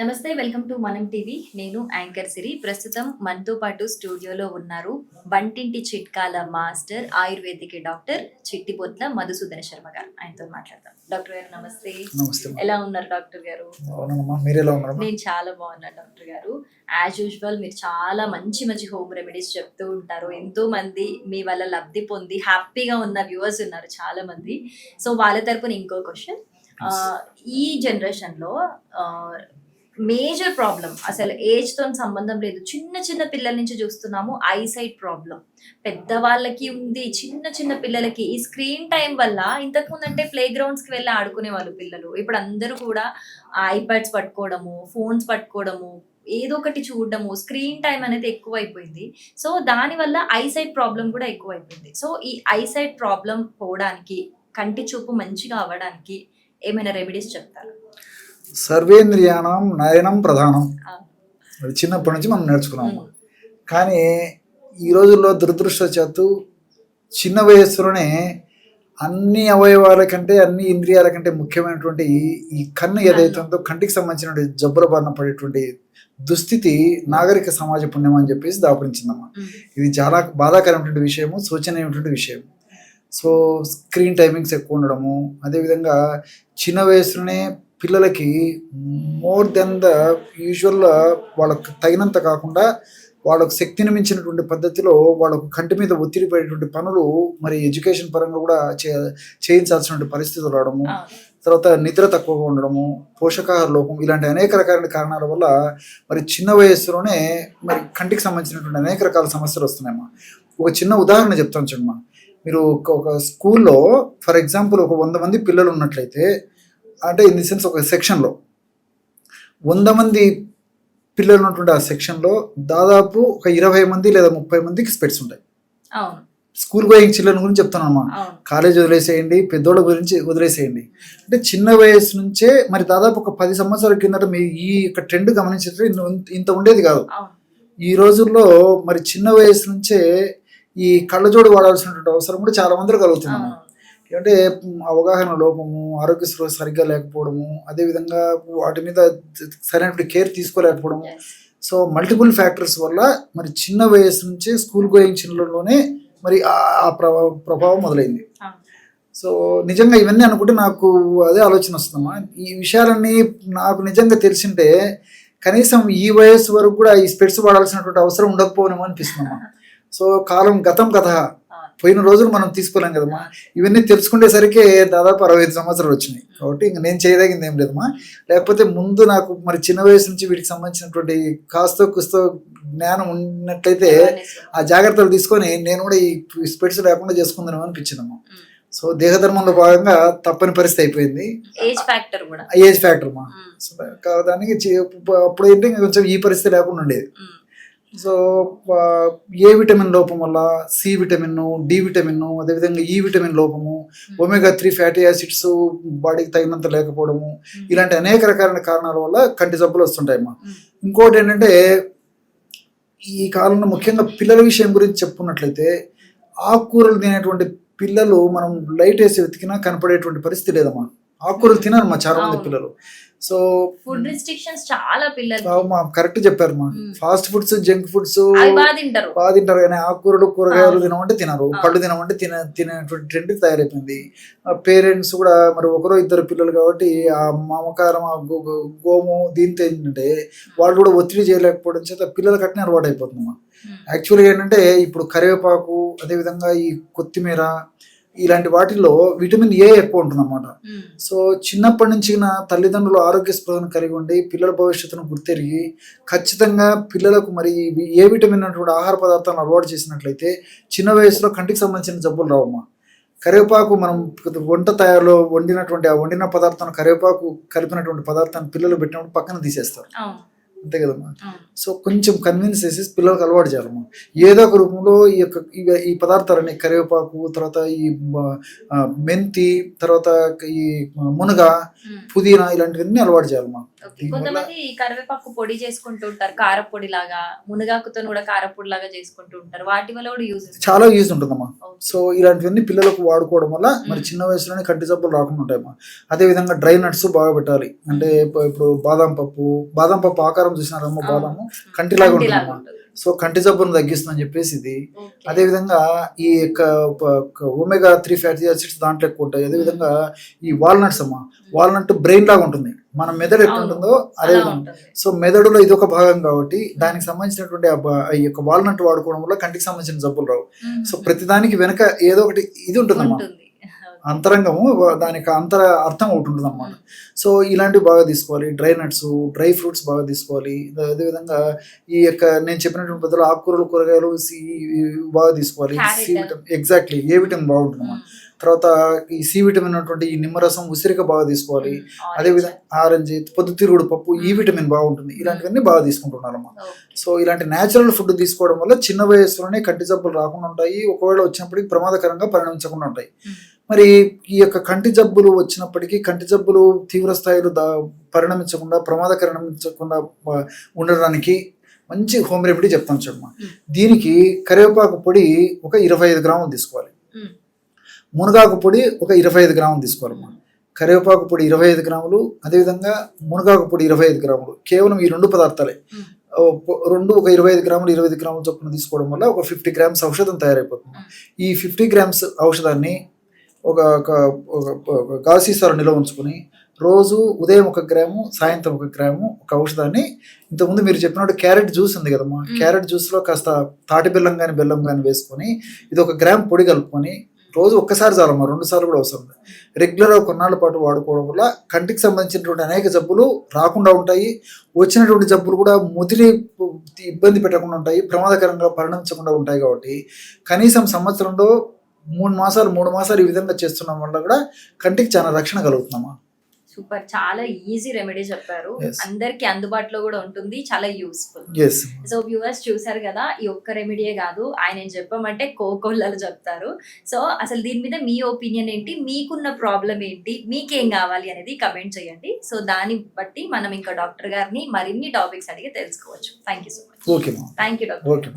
నమస్తే. Welcome to Manam TV. నేను anchor Siri. ప్రస్తుతం మనతో పాటు స్టూడియోలో ఉన్నారు వంటింటి చిట్కాల master ayurvedic doctor Chittibotla Madhusudana Sharma గారు. ఆయనతో మాట్లాడదాం. డాక్టర్ గారు నమస్తే. నమస్తే. ఎలా ఉన్నారు డాక్టర్ గారు? అవునమ్మా, మీరు ఎలా ఉన్నారు? నేను చాలా బాగున్నాను డాక్టర్ గారు. యాజ్ యూజువల్ మీరు చాలా మంచి మంచి హోమ్ రెమెడీస్ చెప్తూ ఉంటారు. ఎంతో మంది మీ వల్ల లబ్ధి పొంది హ్యాపీగా ఉన్న వ్యూవర్స్ ఉన్నారు చాలా మంది. సో వాళ్ళ తరపున ఇంకో క్వశ్చన్. ఈ జనరేషన్లో మేజర్ ప్రాబ్లం అసలు ఏజ్ తో సంబంధం లేదు. చిన్న చిన్న పిల్లల నుంచి చూస్తున్నాము ఐసైట్ ప్రాబ్లం. పెద్దవాళ్ళకి ఉంది, చిన్న చిన్న పిల్లలకి. ఈ స్క్రీన్ టైం వల్ల ఇంతకు ముందు అంటే ప్లే గ్రౌండ్స్ కి వెళ్ళి ఆడుకునే వాళ్ళు పిల్లలు. ఇప్పుడు అందరూ కూడా ఐప్యాడ్స్ పట్టుకోవడము, ఫోన్స్ పట్టుకోవడము, ఏదో ఒకటి చూడడము, స్క్రీన్ టైం అనేది ఎక్కువైపోయింది. సో దానివల్ల ఐసైట్ ప్రాబ్లం కూడా ఎక్కువైపోయింది. సో ఈ ఐసైట్ ప్రాబ్లం పోవడానికి, కంటి చూపు మంచిగా అవ్వడానికి ఏమైనా రెమెడీస్ చెప్తారు? సర్వేంద్రియాణం నయనం ప్రధానం. అది చిన్నప్పటి నుంచి మనం నేర్చుకున్నాము. కానీ ఈ రోజుల్లో దురదృష్టవశాత్తు చిన్న వయస్సులోనే అన్ని అవయవాల కంటే, అన్ని ఇంద్రియాల కంటే ముఖ్యమైనటువంటి ఈ కన్ను ఏదైతే ఉందో కంటికి సంబంధించిన జబ్బుల బారిన పడేటువంటి దుస్థితి నాగరిక సమాజ పుణ్యం అని చెప్పేసి దాపురించిందమ్మా. ఇది చాలా బాధాకరమైనటువంటి విషయము, శోచనీయమైనటువంటి విషయం. సో స్క్రీన్ టైమింగ్స్ ఎక్కువ ఉండడము, అదేవిధంగా చిన్న వయసులోనే పిల్లలకి మోర్ దెన్ ద యూజువల్ వాళ్ళకు తగినంత కాకుండా వాళ్ళకు శక్తిని మించినటువంటి పద్ధతిలో వాళ్ళకు కంటి మీద ఒత్తిడి పడేటువంటి పనులు మరి ఎడ్యుకేషన్ పరంగా కూడా చేయించాల్సినటువంటి పరిస్థితులు రావడము, తర్వాత నిద్ర తక్కువగా ఉండడము, పోషకాహార లోపం, ఇలాంటి అనేక రకాల కారణాల వల్ల మరి చిన్న వయస్సులోనే మరి కంటికి సంబంధించినటువంటి అనేక రకాల సమస్యలు వస్తున్నాయమ్మా. ఒక చిన్న ఉదాహరణ చెప్తాను చూడమ్మా. మీరు ఒక స్కూల్లో ఫర్ ఎగ్జాంపుల్ ఒక 100 మంది పిల్లలు ఉన్నట్లయితే, అంటే ఇన్ ది సెన్స్ ఒక సెక్షన్లో 100 మంది పిల్లలు ఉన్నటువంటి ఆ సెక్షన్లో దాదాపు ఒక 20 మంది లేదా 30 మందికి స్పెట్స్ ఉంటాయి. స్కూల్ గోయింగ్ చిల్డ్రన్ గురించి చెప్తానమ్మా. కాలేజ్ వదిలేసేయండి, పెద్దోళ్ళ గురించి వదిలేసేయండి. అంటే చిన్న వయసు నుంచే మరి దాదాపు ఒక 10 సంవత్సరాల కిందట మీ ఈ యొక్క ట్రెండ్ గమనించితే ఇంత ఉండేది కాదు. ఈ రోజుల్లో మరి చిన్న వయసు నుంచే ఈ కళ్ళజోడు వాడాల్సినటువంటి అవసరం కూడా చాలా మందిలో కలుగుతున్నాము. అంటే అవగాహన లోపము, ఆరోగ్య సరిగ్గా లేకపోవడము, అదేవిధంగా వాటి మీద సరైన కేర్ తీసుకోలేకపోవడము. సో మల్టిపుల్ ఫ్యాక్టర్స్ వల్ల మరి చిన్న వయసు నుంచే స్కూల్ గోయింగ్ చిల్డ్రన్లోనే మరి ఆ ప్రభావం మొదలైంది. సో నిజంగా ఇవన్నీ అనుకుంటే నాకు అదే ఆలోచన వస్తుందమ్మా. ఈ విషయాలన్నీ నాకు నిజంగా తెలిసింటే కనీసం ఈ వయసు వరకు కూడా ఈ స్పెట్స్ వాడాల్సినటువంటి అవసరం ఉండకపోనేమో అనిపిస్తుందమ్మా. సో గతం కథ, పోయిన రోజులు మనం తీసుకోలేం కదమ్మా. ఇవన్నీ తెలుసుకునేసరికి దాదాపు 65 సంవత్సరాలు వచ్చినాయి. కాబట్టి ఇంక నేను చేయదగింది ఏం లేదమ్మా. లేకపోతే ముందు నాకు మరి చిన్న వయసు నుంచి వీటికి సంబంధించినటువంటి కాస్తో కుస్తో జ్ఞానం ఉన్నట్లయితే ఆ జాగ్రత్తలు తీసుకొని నేను కూడా ఈ స్పెట్స్ లేకుండా చేసుకుందాం అనిపించిందమ్మా. సో దేహధర్మంలో భాగంగా తప్పని పరిస్థితి అయిపోయింది. ఏజ్ ఫ్యాక్టర్ అమ్మా. సో దానికి అప్పుడు ఏంటి కొంచెం ఈ పరిస్థితి లేకుండా ఉండేది. సో ఏ విటమిన్ లోపం వల్ల సి విటమిన్, డి విటమిన్, అదేవిధంగా ఈ విటమిన్ లోపము, ఒమేగా 3 ఫ్యాటీ యాసిడ్స్ బాడీకి తగినంత లేకపోవడము, ఇలాంటి అనేక రకాలైన కారణాల వల్ల కంటి జబ్బులు వస్తుంటాయమ్మా. ఇంకోటి ఏంటంటే ఈ కాలంలో ముఖ్యంగా పిల్లల విషయం గురించి చెప్పుకున్నట్లయితే ఆకుకూరలు తినేటువంటి పిల్లలు మనం లైట్ వేసి వెతికినా కనపడేటువంటి పరిస్థితి లేదమ్మా. ఆకుకూరలు తినరు మా చాలా మంది పిల్లలు. సో ఫుడ్ రిస్ట్రిక్షన్స్ చాలా పిల్లలు. కరెక్ట్ చెప్పారు మా. ఫాస్ట్ ఫుడ్స్, జంక్ ఫుడ్స్ బాగా తింటారు కానీ ఆకుకూరలు, కూరగాయలు తినమంటే తినరు, పళ్ళు తినమంటే తినేటువంటి ట్రెండ్ తయారైపోయింది. పేరెంట్స్ కూడా మరి ఒకరో ఇద్దరు పిల్లలు కాబట్టి ఆ మమకారం, ఆ గోము దీంతో ఏంటంటే వాళ్ళు కూడా ఒత్తిడి చేయలేకపోవడం చేత పిల్లలకి అట్నే అలవాటు అయిపోతుందమ్మా. యాక్చువల్గా ఏంటంటే ఇప్పుడు కరివేపాకు, అదేవిధంగా ఈ కొత్తిమీర, ఇలాంటి వాటిల్లో విటమిన్ ఏ ఎక్కువ ఉంటుంది అన్నమాట. సో చిన్నప్పటి నుంచి తల్లిదండ్రులు ఆరోగ్య స్పృహను కలిగి ఉండి పిల్లల భవిష్యత్తును గుర్తెరిగి ఖచ్చితంగా పిల్లలకు మరి ఏ విటమిన్ అటువంటి ఆహార పదార్థాలను అలవాటు చేసినట్లయితే చిన్న వయసులో కంటికి సంబంధించిన జబ్బులు రావమ్మా. కరివేపాకు మనం వంట తయారులో వండినటువంటి ఆ వండిన పదార్థాన్ని, కరివేపాకు కలిపినటువంటి పదార్థాన్ని పిల్లలు పెట్టినప్పుడు పక్కన తీసేస్తారు, అంతే కదమ్మా. సో కొంచెం కన్విన్స్ చేసి పిల్లలకు అలవాటు చేయాలమ్మా. ఏదో ఒక రూపంలో ఈ పదార్థాలన్నీ కరివేపాకు, తర్వాత ఈ మెంతి, తర్వాత ఈ మునగ, పుదీనా, ఇలాంటివన్నీ అలవాటు చేయాలమ్మా. కొంతమంది కరివేపాకు పొడి చేసుకుంటూ ఉంటారు, కారపొడి లాగా. మునగాకుతో కూడా కారపొడి లాగా చేసుకుంటూ ఉంటారు. వాటి వల్ల కూడా యూజ్, చాలా యూజ్ ఉంటుందమ్మా. సో ఇలాంటివన్నీ పిల్లలకు వాడుకోవడం వల్ల మరి చిన్న వయసులోనే కంటి జబ్బులు రాకుండా ఉంటాయమ్మా. అదేవిధంగా డ్రై నట్స్ బాగా పెట్టాలి. అంటే ఇప్పుడు బాదం పప్పు ఆకారం చూసినారమ్మా, బాదాము కంటిలాగా ఉంటుందమ్మా. సో కంటి జబ్బును తగ్గిస్తుందని చెప్పేసి ఇది. అదేవిధంగా ఈ యొక్క ఒమేగా 3 ఫ్యాటీ యాసిడ్స్ దాంట్లో ఎక్కువ ఉంటాయి. అదేవిధంగా ఈ వాల్నట్స్ అమ్మా, వాల్నట్ బ్రెయిన్ లాగా ఉంటుంది, మన మెదడు ఎట్లుంటుందో అదే విధంగా. సో మెదడులో ఇది ఒక భాగం కాబట్టి దానికి సంబంధించినటువంటి ఈ యొక్క వాల్నట్ వాడుకోవడం వల్ల కంటికి సంబంధించిన జబ్బులు రావు. సో ప్రతిదానికి వెనక ఏదో ఒకటి ఇది ఉంటుందమ్మా, అంతరంగము, దానికి అర్థం ఒకటి ఉంటుంది అన్నమాట. సో ఇలాంటివి బాగా తీసుకోవాలి. డ్రై నట్స్, డ్రై ఫ్రూట్స్ బాగా తీసుకోవాలి. అదేవిధంగా ఈ యొక్క నేను చెప్పినటువంటి బదులు ఆకుకూరలు, కూరగాయలు బాగా తీసుకోవాలి. సి విటమిన్, ఎగ్జాక్ట్లీ ఏ విటమిన్ బాగుంటుందమ్మా. తర్వాత ఈ సి విటమిన్ ఉన్నటువంటి ఈ నిమ్మరసం, ఉసిరిక బాగా తీసుకోవాలి. అదేవిధంగా ఆరెంజ్, పొద్దుతిరుగుడు పప్పు, ఈ విటమిన్ బాగుంటుంది. ఇలాంటివన్నీ బాగా తీసుకుంటున్నారమ్మా. సో ఇలాంటి న్యాచురల్ ఫుడ్ తీసుకోవడం వల్ల చిన్న వయసులోనే కంటి జబ్బులు రాకుండా ఉంటాయి. ఒకవేళ వచ్చినప్పటికీ ప్రమాదకరంగా పరిణమించకుండా ఉంటాయి. మరి ఈ యొక్క కంటి జబ్బులు వచ్చినప్పటికీ కంటి జబ్బులు తీవ్ర స్థాయిలో పరిణమించకుండా, ప్రమాదకరంగా ఉండడానికి మంచి హోమ్ రెమెడీ చెప్తాను చూడమ్మా. దీనికి కరివేపాకు పొడి ఒక 25 గ్రాములు తీసుకోవాలి. మునగాకు పొడి ఒక 25 గ్రాములు తీసుకోవాలమ్మా. కరివేపాకు పొడి 25 గ్రాములు, అదేవిధంగా మునగాకు పొడి 25 గ్రాములు. కేవలం ఈ 2 పదార్థాలే, ఒక 25 గ్రాములు 25 గ్రాముల చొప్పున తీసుకోవడం వల్ల ఒక 50 గ్రామ్స్ ఔషధం తయారైపోతుంది. ఈ 50 గ్రామ్స్ ఔషధాన్ని ఒక గాజు సీసాలో నిల్వ ఉంచుకొని రోజు ఉదయం 1 గ్రాము, సాయంత్రం 1 గ్రాము ఒక ఔషధాన్ని, ఇంతకుముందు మీరు చెప్పినట్టు క్యారెట్ జ్యూస్ ఉంది కదమ్మా, క్యారెట్ జ్యూస్లో కాస్త తాటి బెల్లం కానీ వేసుకొని ఇది 1 గ్రామ్ పొడి కలుపుకొని రోజు ఒక్కసారి చాలమ్మా, 2 సార్లు కూడా అవసరం. రెగ్యులర్గా కొన్నాళ్ళ పాటు వాడుకోవడం వల్ల కంటికి సంబంధించినటువంటి అనేక జబ్బులు రాకుండా ఉంటాయి. వచ్చినటువంటి జబ్బులు కూడా ముదిరి ఇబ్బంది పెట్టకుండా ఉంటాయి, ప్రమాదకరంగా పరిణమించకుండా ఉంటాయి. కాబట్టి కనీసం సంవత్సరంలో 3 మాసాలు ఈ విధంగా చేస్తున్నాం వల్ల కూడా కంటికి చాలా రక్షణ కలుగుతుందమ్మా. సూపర్, చాలా ఈజీ రెమెడీ చెప్పారు. అందరికి అందుబాటులో కూడా ఉంటుంది, చాలా యూస్ఫుల్. సో వ్యూవర్స్ చూసారు కదా, ఈ ఒక్క రెమెడీయే కాదు, ఆయన చెప్పమంటే కోకొల్లలు చెప్తారు. సో అసలు దీని మీద మీ ఒపీనియన్ ఏంటి, మీకున్న ప్రాబ్లం ఏంటి, మీకేం కావాలి అనేది కమెంట్ చేయండి. సో దాన్ని బట్టి మనం ఇంకా డాక్టర్ గారిని మరిన్ని టాపిక్స్ అడిగి తెలుసుకోవచ్చు. Thank you so much. Okay, thank you doctor. Okay.